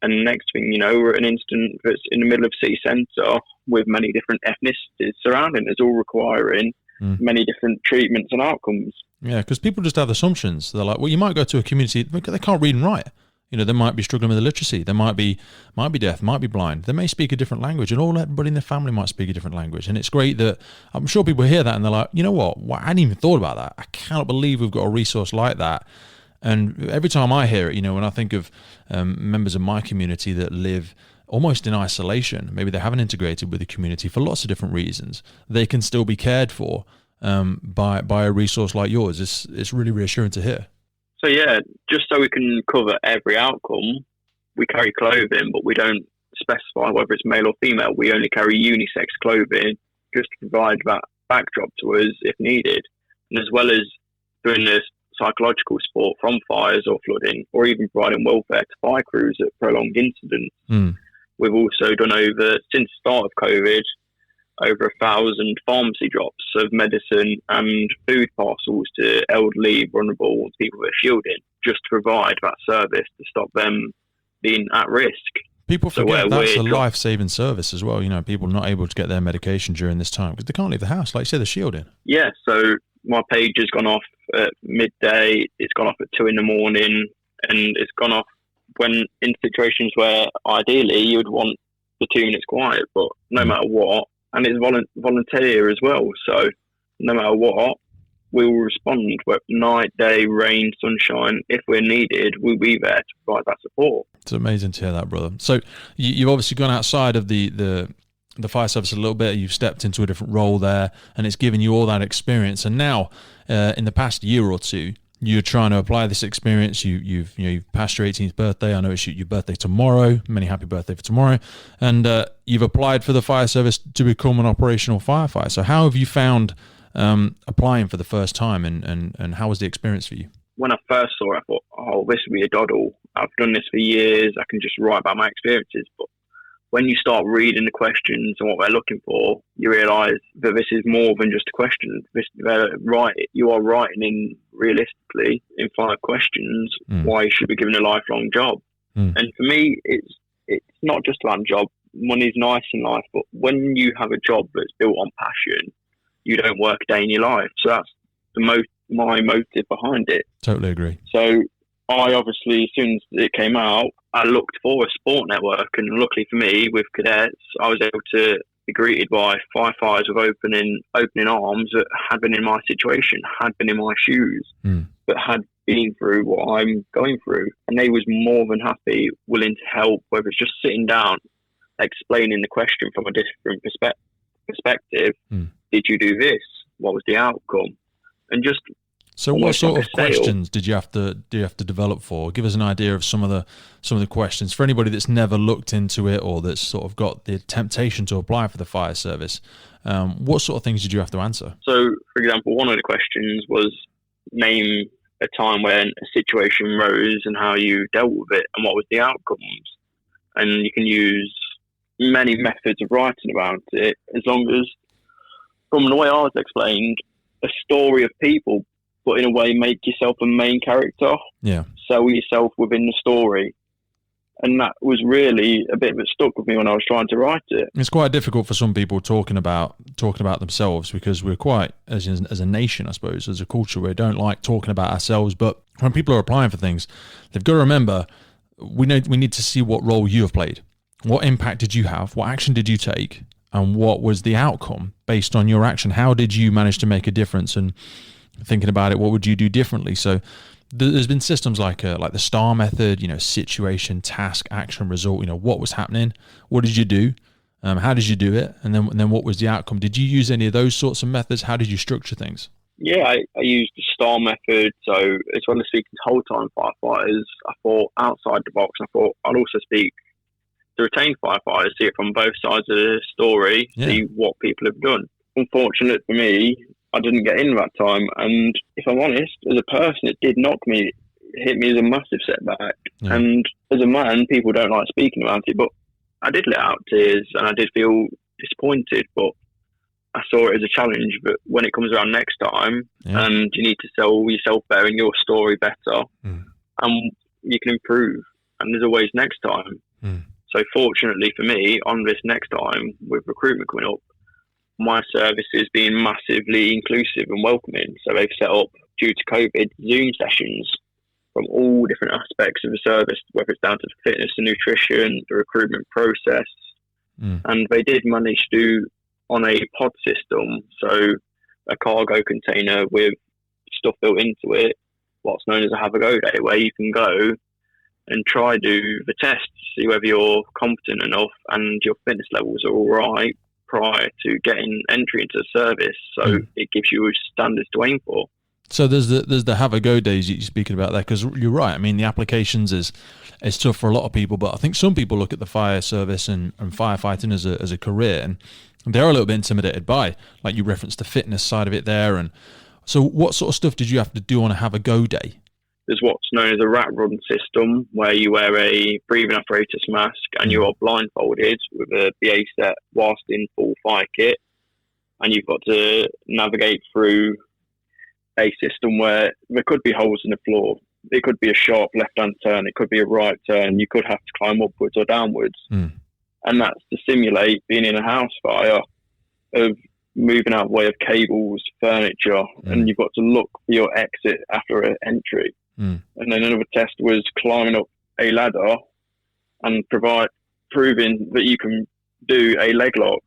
and next thing you know, we're at an incident that's in the middle of city centre with many different ethnicities surrounding us, all requiring many different treatments and outcomes. Yeah, because people just have assumptions. They're like, well, you might go to a community, they can't read and write. They might be struggling with illiteracy. They might be deaf, might be blind. They may speak a different language, and everybody in their family might speak a different language. And it's great that I'm sure people hear that and they're like, you know what? I hadn't even thought about that. I cannot believe we've got a resource like that. And every time I hear it, when I think of members of my community that live almost in isolation, maybe they haven't integrated with the community for lots of different reasons, they can still be cared for by a resource like yours. It's really reassuring to hear. So yeah, just so we can cover every outcome, we carry clothing, but we don't specify whether it's male or female. We only carry unisex clothing just to provide that backdrop to us if needed. And as well as doing this psychological support from fires or flooding, or even providing welfare to fire crews at prolonged incidents, we've also done since the start of COVID, over 1,000 pharmacy drops of medicine and food parcels to elderly, vulnerable people that are shielding, just to provide that service to stop them being at risk. People forget that's a life-saving service as well. People not able to get their medication during this time because they can't leave the house. Like you said, they're shielding. Yeah, so my page has gone off at midday, it's gone off at 2 a.m, and it's gone off when in situations where ideally you would want the 2 minutes quiet, but no matter what, and it's volunteer as well, so no matter what, we will respond, night, day, rain, sunshine. If we're needed, we'll be there to provide that support. It's amazing to hear that, brother. So you've obviously gone outside of the fire service a little bit. You've stepped into a different role there, and it's given you all that experience. And now, in the past year or two, you're trying to apply this experience. You've passed your 18th birthday. I know it's your birthday tomorrow. Many happy birthday for tomorrow. And you've applied for the fire service to become an operational firefighter. So how have you found applying for the first time, and how was the experience for you? When I first saw it, I thought, oh, this will be a doddle. I've done this for years. I can just write about my experiences. But when you start reading the questions and what they're looking for, you realise that this is more than just a question. You are writing in, realistically, in 5 questions, why you should be given a lifelong job. And for me, it's not just about job. Money's nice in life, but when you have a job that's built on passion, you don't work a day in your life. So that's my motive behind it. Totally agree. So I obviously, as soon as it came out, I looked for a sport network, and luckily for me, with cadets, I was able to be greeted by firefighters with opening arms that had been in my situation, had been in my shoes, but had been through what I'm going through. And they was more than happy, willing to help, whether it's just sitting down, explaining the question from a different perspective. Did you do this? What was the outcome? And just so, what sort of questions do you have to develop for? Give us an idea of some of the questions for anybody that's never looked into it or that's sort of got the temptation to apply for the fire service. What sort of things did you have to answer? So, for example, one of the questions was name a time when a situation rose and how you dealt with it and what was the outcomes. And you can use many methods of writing about it, as long as, from the way I was explained, a story of people, but in a way make yourself a main character. Yeah. Sell yourself within the story. And that was really a bit of it stuck with me when I was trying to write it. It's quite difficult for some people talking about themselves, because we're quite, as a nation, I suppose, as a culture, we don't like talking about ourselves. But when people are applying for things, they've got to remember, we need to see what role you have played. What impact did you have? What action did you take? And what was the outcome based on your action? How did you manage to make a difference? And thinking about it, what would you do differently? So there's been systems like the STAR method, situation, task, action, result. What was happening? What did you do? How did you do it? And then what was the outcome? Did you use any of those sorts of methods? How did you structure things? Yeah, I used the STAR method. So as well as speaking to whole-time firefighters, I thought outside the box. I thought I'd also speak to retained firefighters, see it from both sides of the story, see what people have done. Unfortunate for me, I didn't get in that time, and if I'm honest, as a person, it did hit me as a massive setback. Yeah. And as a man, people don't like speaking about it, but I did let out tears, and I did feel disappointed, but I saw it as a challenge. But when it comes around next time, and you need to sell yourself better and your story better, and you can improve, and there's always next time. So fortunately for me, on this next time, with recruitment coming up, my service is being massively inclusive and welcoming. So they've set up, due to COVID, Zoom sessions from all different aspects of the service, whether it's down to the fitness and nutrition, the recruitment process. And they did manage to, on a pod system, so a cargo container with stuff built into it, what's known as a have a go day, where you can go and try do the tests, see whether you're competent enough and your fitness levels are all right prior to getting entry into the service. So it gives you standards to aim for. So there's the have a go days you're speaking about there, because you're right. I mean, the applications is tough for a lot of people, but I think some people look at the fire service and firefighting as a career, and they're a little bit intimidated by, like you referenced, the fitness side of it there. And so what sort of stuff did you have to do on a have a go day? There's what's known as a rat run system, where you wear a breathing apparatus mask and you are blindfolded with a BA set whilst in full fire kit, and you've got to navigate through a system where there could be holes in the floor. It could be a sharp left-hand turn. It could be a right turn. You could have to climb upwards or downwards. And that's to simulate being in a house fire, of moving out of the way of cables, furniture, and you've got to look for your exit after an entry. And then another test was climbing up a ladder and proving that you can do a leg lock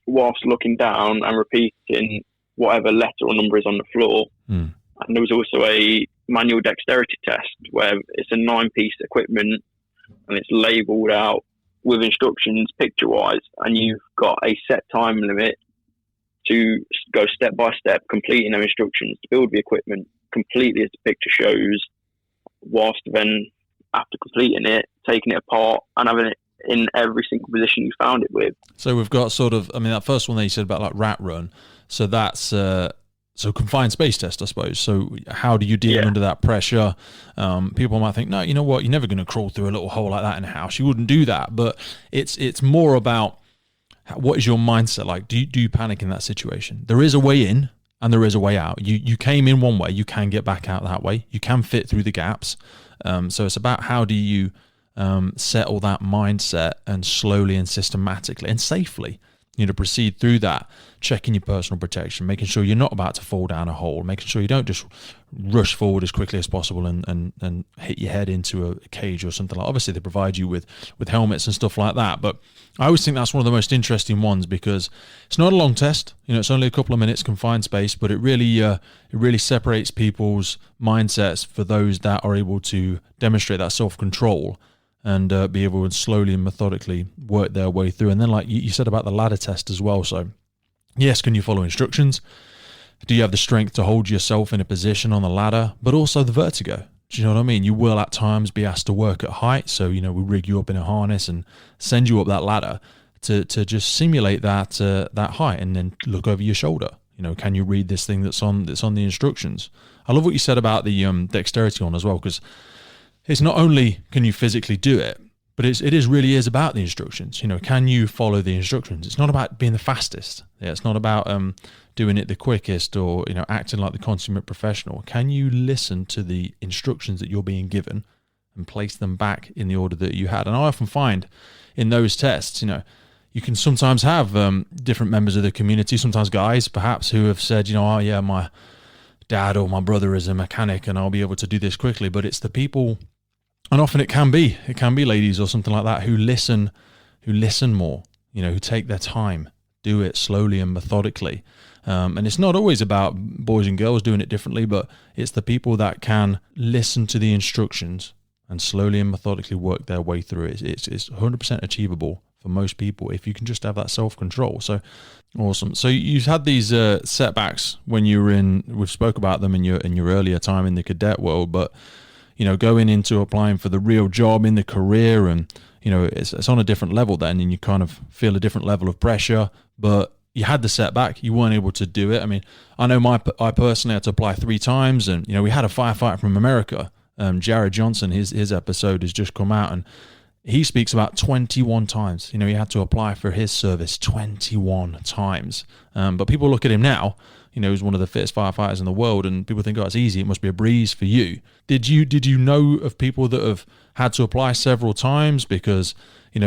whilst looking down and repeating whatever letter or number is on the floor. And there was also a manual dexterity test, where it's a 9-piece equipment and it's labelled out with instructions picture-wise, and you've got a set time limit to go step by step, completing their instructions to build the equipment completely as the picture shows, whilst then, after completing it, taking it apart and having it in every single position you found it with. So we've got sort of, I mean, that first one that you said about like rat run, so that's confined space test, I suppose. So how do you deal under that pressure? People might think, no, you know what? You're never going to crawl through a little hole like that in a house. You wouldn't do that. But it's more about what is your mindset like? Do you panic in that situation? There is a way in and there is a way out. You came in one way. You can get back out that way. You can fit through the gaps. So it's about how do you settle that mindset and slowly and systematically and safely, proceed through that, checking your personal protection, making sure you're not about to fall down a hole, making sure you don't just rush forward as quickly as possible and hit your head into a cage or something like. Obviously, they provide you with helmets and stuff like that, but I always think that's one of the most interesting ones because it's not a long test. It's only a couple of minutes, confined space, but it really separates people's mindsets for those that are able to demonstrate that self-control and be able to slowly and methodically work their way through. And then like you said about the ladder test as well. So yes, can you follow instructions? Do you have the strength to hold yourself in a position on the ladder? But also the vertigo. Do you know what I mean? You will at times be asked to work at height. So, we rig you up in a harness and send you up that ladder to just simulate that height and then look over your shoulder. Can you read this thing that's on the instructions? I love what you said about the dexterity one as well, because it's not only can you physically do it, but it really is about the instructions. Can you follow the instructions? It's not about being the fastest. Yeah, it's not about doing it the quickest or acting like the consummate professional. Can you listen to the instructions that you're being given and place them back in the order that you had? And I often find in those tests, you can sometimes have different members of the community, sometimes guys perhaps, who have said, oh yeah, my dad or my brother is a mechanic and I'll be able to do this quickly. But it's the people. And often it can be ladies or something like that who listen more, who take their time, do it slowly and methodically. And it's not always about boys and girls doing it differently, but it's the people that can listen to the instructions and slowly and methodically work their way through it. It's 100% achievable for most people if you can just have that self-control. So awesome. So you've had these setbacks when you were we've spoke about them in your earlier time in the cadet world, but going into applying for the real job in the career and, it's on a different level then, and you kind of feel a different level of pressure, but you had the setback, you weren't able to do it. I mean, I know I personally had to apply 3 times and, we had a firefighter from America, Jared Johnson, his episode has just come out and he speaks about 21 times. He had to apply for his service 21 times. But people look at him now, he's one of the fittest firefighters in the world, and people think, oh, it's easy, it must be a breeze for you. Did you know of people that have had to apply several times because,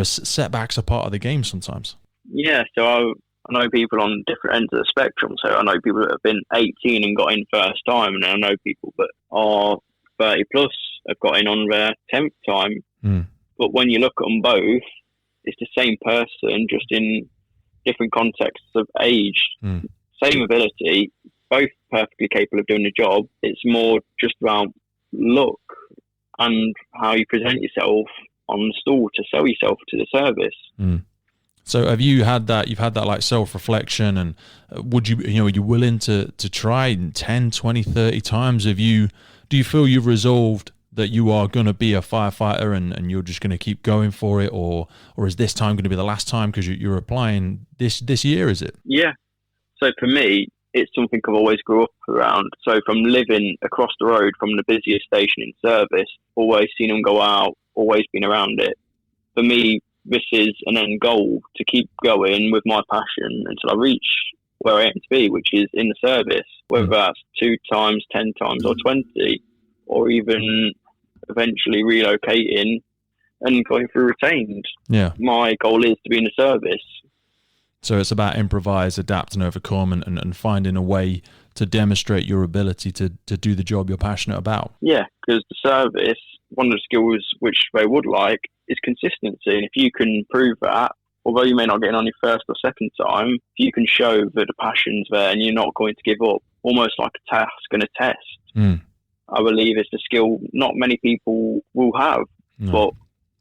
setbacks are part of the game sometimes? Yeah, so I know people on different ends of the spectrum. So I know people that have been 18 and got in first time, and I know people that are 30 plus have got in on their 10th time. Mm. But when you look at them both, it's the same person, just in different contexts of age. Mm. Same ability, both perfectly capable of doing the job. It's more just about look and how you present yourself on the stall to sell yourself to the service. Mm. So have you had that? You've had that like self-reflection, and would you, are you willing to try 10, 20, 30 times? Do you feel you've resolved that you are going to be a firefighter and you're just going to keep going for it, or is this time going to be the last time because you're applying this year? Is it? Yeah. So for me, it's something I've always grew up around. So from living across the road from the busiest station in service, always seen them go out, always been around it. For me, this is an end goal to keep going with my passion until I reach where I aim to be, which is in the service, whether that's 2 times, 10 times or 20, or even eventually relocating and going through retained. Yeah. My goal is to be in the service. So it's about improvise, adapt and overcome and finding a way to demonstrate your ability to do the job you're passionate about. Yeah, because the service, one of the skills which they would like is consistency. And if you can prove that, although you may not get in on your first or second time, if you can show that the passion's there and you're not going to give up, almost like a task and a test, I believe it's a skill not many people will have. No. But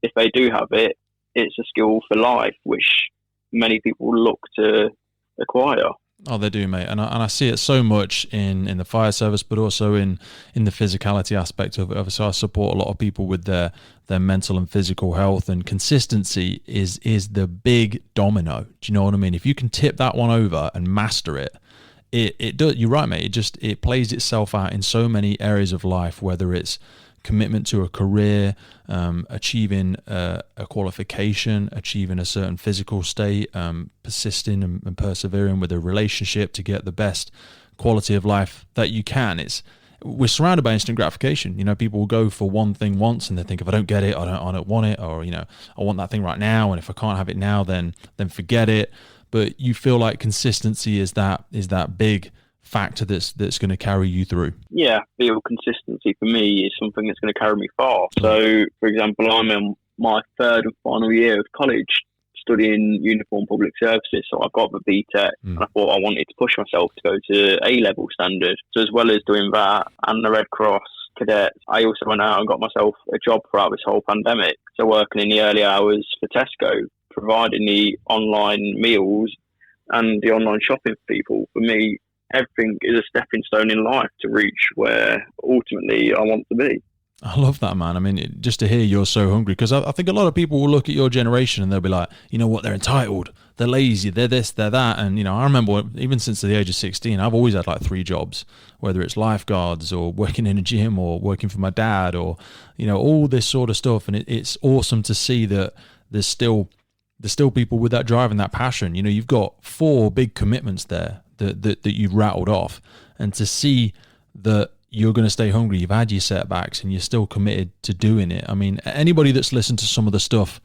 if they do have it, it's a skill for life, which many people look to acquire. Oh, they do, mate. And I see it so much in the fire service, but also in the physicality aspect of it. So I support a lot of people with their mental and physical health, and consistency is the big domino. Do you know what I mean? If you can tip that one over and master it, it does. You're right, mate. It plays itself out in so many areas of life, whether it's commitment to a career, achieving a qualification, achieving a certain physical state, persisting and persevering with a relationship to get the best quality of life that you can. We're surrounded by instant gratification. People will go for one thing once and they think, if I don't get it, I don't want it, or I want that thing right now, and if I can't have it now, then forget it. But you feel like consistency is that big factor that's going to carry you through. Yeah, feel consistency for me is something that's going to carry me far. So, for example, I'm in my third and final year of college studying uniform public services. So I've got the BTEC, and I thought I wanted to push myself to go to A-level standard. So as well as doing that and the Red Cross cadet, I also went out and got myself a job throughout this whole pandemic. So working in the early hours for Tesco, providing the online meals and the online shopping for people. For me, everything is a stepping stone in life to reach where ultimately I want to be. I love that, man. I mean, just to hear you're so hungry, because I think a lot of people will look at your generation and they'll be like, you know what, they're entitled, they're lazy, they're this, they're that. And, I remember even since the age of 16, I've always had like 3 jobs, whether it's lifeguards or working in a gym or working for my dad or, all this sort of stuff. And it's awesome to see that there's still people with that drive and that passion. You've got 4 big commitments there that you've rattled off, and to see that you're going to stay hungry, you've had your setbacks and you're still committed to doing it. I mean, anybody that's listened to some of the stuff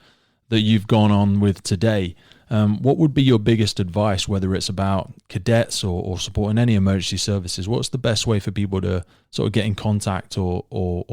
that you've gone on with today, what would be your biggest advice, whether it's about cadets or supporting any emergency services? What's the best way for people to sort of get in contact or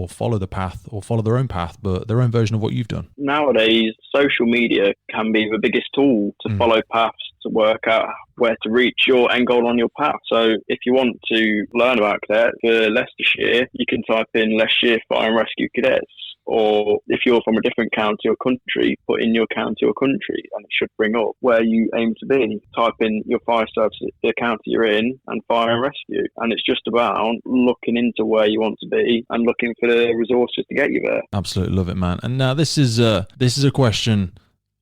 follow the path, or follow their own path, but their own version of what you've done? Nowadays, social media can be the biggest tool to follow paths, to work out where to reach your end goal on your path. So if you want to learn about cadets for Leicestershire, you can type in Leicestershire Fire and Rescue Cadets. Or if you're from a different county or country, put in your county or country and it should bring up where you aim to be. Type in your fire service, the county you're in, and fire and rescue. And it's just about looking into where you want to be and looking for the resources to get you there. Absolutely love it, man. And now this is a question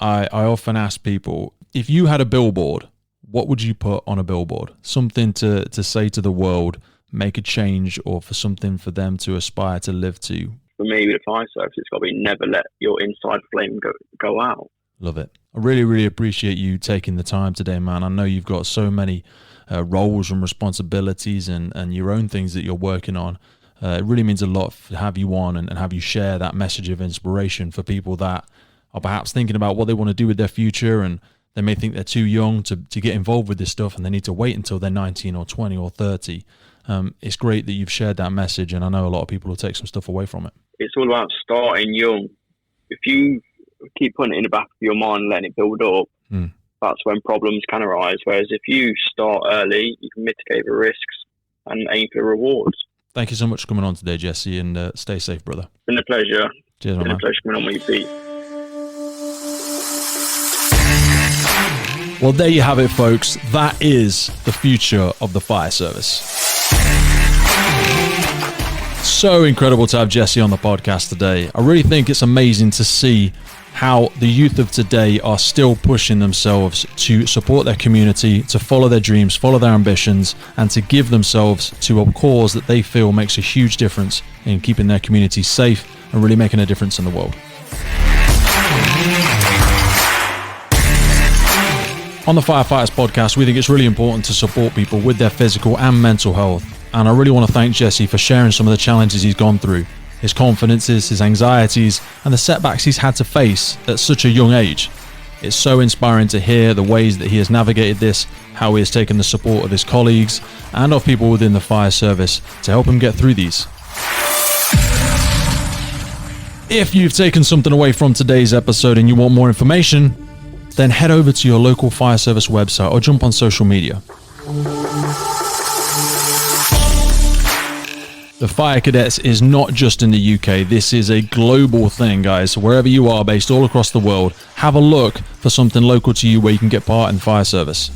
I often ask people. If you had a billboard, what would you put on a billboard? Something to say to the world, make a change, or for something for them to aspire to live to? For me, with the fire service, it's got to be never let your inside flame go out. Love it. I really, really appreciate you taking the time today, man. I know you've got so many roles and responsibilities and your own things that you're working on. It really means a lot to have you on and have you share that message of inspiration for people that are perhaps thinking about what they want to do with their future, and they may think they're too young to get involved with this stuff and they need to wait until they're 19 or 20 or 30. It's great that you've shared that message, and I know a lot of people will take some stuff away from it. It's all about starting young. If you keep putting it in the back of your mind and letting it build up, that's when problems can arise. Whereas if you start early, you can mitigate the risks and aim for rewards. Thank you so much for coming on today, Jessey, and stay safe, brother. It's been a pleasure. Cheers, man. It's been a pleasure coming on with your feet. Well, there you have it, folks. That is the future of the fire service. So incredible to have Jessey on the podcast today. I really think it's amazing to see how the youth of today are still pushing themselves to support their community, to follow their dreams, follow their ambitions, and to give themselves to a cause that they feel makes a huge difference in keeping their community safe and really making a difference in the world. On the Firefighters Podcast, we think it's really important to support people with their physical and mental health. And I really want to thank Jessey for sharing some of the challenges he's gone through, his confidences, his anxieties, and the setbacks he's had to face at such a young age. It's so inspiring to hear the ways that he has navigated this, how he has taken the support of his colleagues and of people within the fire service to help him get through these. If you've taken something away from today's episode and you want more information, then head over to your local fire service website or jump on social media. The Fire Cadets is not just in the UK, this is a global thing, guys. So wherever you are, based all across the world, have a look for something local to you where you can get part in the fire service.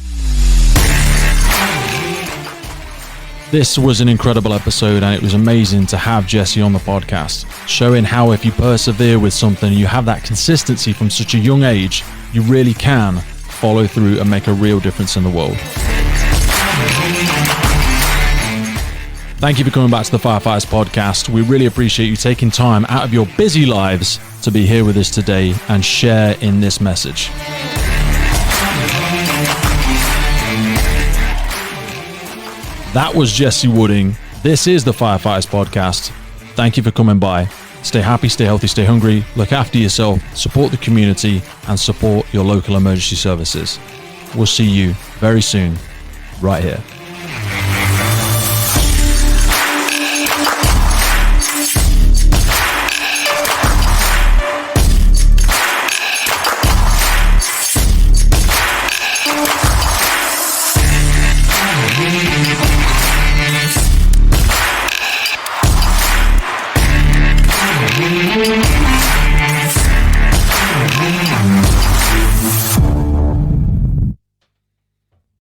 This was an incredible episode, and it was amazing to have Jessey on the podcast, showing how if you persevere with something, you have that consistency from such a young age, you really can follow through and make a real difference in the world. Thank you for coming back to the Firefighters Podcast. We really appreciate you taking time out of your busy lives to be here with us today and share in this message. That was Jessey Wooding. This is the Firefighters Podcast. Thank you for coming by. Stay happy, stay healthy, stay hungry, look after yourself, support the community, and support your local emergency services. We'll see you very soon, right here.